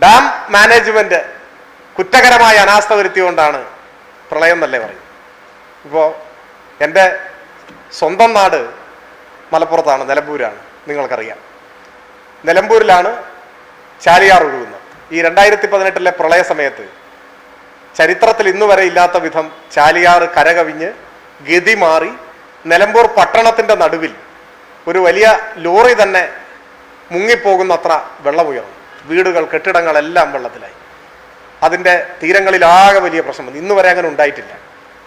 Dam management കുറ്റകരമായ അനാസ്ഥ വരുത്തിയുകൊണ്ടാണ് പ്രളയം എന്നല്ലേ പറയും. ഇപ്പോൾ എൻ്റെ സ്വന്തം നാട് മലപ്പുറത്താണ്, നിലമ്പൂരാണ്. നിങ്ങൾക്കറിയാം, നിലമ്പൂരിലാണ് ചാലിയാർ ഒഴുകുന്നത്. ഈ 2018 പ്രളയ സമയത്ത് ചരിത്രത്തിൽ ഇന്നു വരെ ഇല്ലാത്ത വിധം ചാലിയാർ കരകവിഞ്ഞ് ഗതി മാറി നിലമ്പൂർ പട്ടണത്തിൻ്റെ നടുവിൽ ഒരു വലിയ ലോറി തന്നെ മുങ്ങിപ്പോകുന്ന അത്ര വെള്ളമുയർന്നു. വീടുകൾ, കെട്ടിടങ്ങളെല്ലാം വെള്ളത്തിലായി. അതിൻ്റെ തീരങ്ങളിലാകെ വലിയ പ്രശ്നം വന്നു. ഇന്നു വരെ അങ്ങനെ ഉണ്ടായിട്ടില്ല.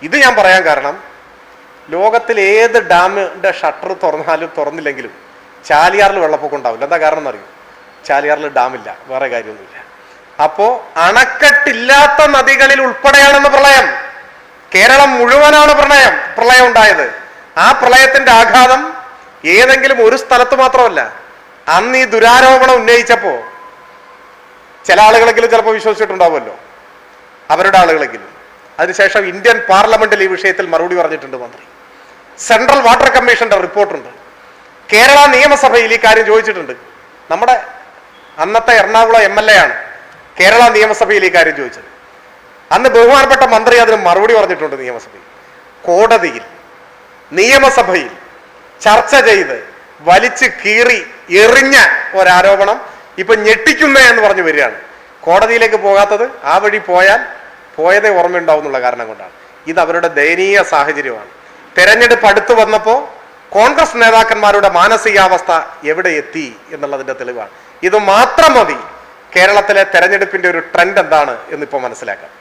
ഇത് ഞാൻ പറയാൻ കാരണം, ലോകത്തിൽ ഏത് ഡാമിൻ്റെ ഷട്ടർ തുറന്നാലും തുറന്നില്ലെങ്കിലും ചാലിയാറിൽ വെള്ളപ്പൊക്കം ഉണ്ടാവില്ല. എന്താ കാരണം എന്നറിയും? ചാലിയാറിൽ ഡാമില്ല, വേറെ കാര്യമൊന്നുമില്ല. അപ്പോ അണക്കെട്ടില്ലാത്ത നദികളിൽ ഉൾപ്പെടെയാണെന്ന് പ്രളയം. കേരളം മുഴുവനാണ് പ്രളയം ഉണ്ടായത്. ആ പ്രളയത്തിന്റെ ആഘാതം ഏതെങ്കിലും ഒരു സ്ഥലത്ത് മാത്രമല്ല. അന്ന് ഈ ദുരാരോപണം ഉന്നയിച്ചപ്പോ ചില ആളുകളെങ്കിലും ചിലപ്പോൾ വിശ്വസിച്ചിട്ടുണ്ടാവുമല്ലോ, അവരുടെ ആളുകളെങ്കിലും. അതിനുശേഷം ഇന്ത്യൻ പാർലമെന്റിൽ ഈ വിഷയത്തിൽ മറുപടി പറഞ്ഞിട്ടുണ്ട് മന്ത്രി. സെൻട്രൽ വാട്ടർ കമ്മീഷന്റെ റിപ്പോർട്ടുണ്ട്. കേരള നിയമസഭയിൽ ഈ കാര്യം ചോദിച്ചിട്ടുണ്ട്. നമ്മുടെ അന്നത്തെ എറണാകുളം MLA ആണ് കേരള നിയമസഭയിൽ ഈ കാര്യം ചോദിച്ചത്. അന്ന് ബഹുമാനപ്പെട്ട മന്ത്രി അതിന് മറുപടി പറഞ്ഞിട്ടുണ്ട്. നിയമസഭയിൽ, കോടതിയിൽ, നിയമസഭയിൽ ചർച്ച ചെയ്ത് വലിച്ചു കീറി എറിഞ്ഞ ഒരാരോപണം ഇപ്പൊ ഞെട്ടിക്കുന്നേ എന്ന് പറഞ്ഞു വരികയാണ്. കോടതിയിലേക്ക് പോകാത്തത്, ആ വഴി പോയതേ ഓർമ്മയുണ്ടാവും എന്നുള്ള കാരണം കൊണ്ടാണ്. ഇത് അവരുടെ ദയനീയ സാഹചര്യമാണ്. തെരഞ്ഞെടുപ്പ് അടുത്തു വന്നപ്പോൾ കോൺഗ്രസ് നേതാക്കന്മാരുടെ മാനസികാവസ്ഥ എവിടെ എത്തി എന്നുള്ളതിന്റെ തെളിവാണ്. ഇത് മാത്രം മതി കേരളത്തിലെ തെരഞ്ഞെടുപ്പിന്റെ ഒരു ട്രെൻഡ് എന്താണ് എന്നിപ്പോൾ മനസ്സിലാക്കാം.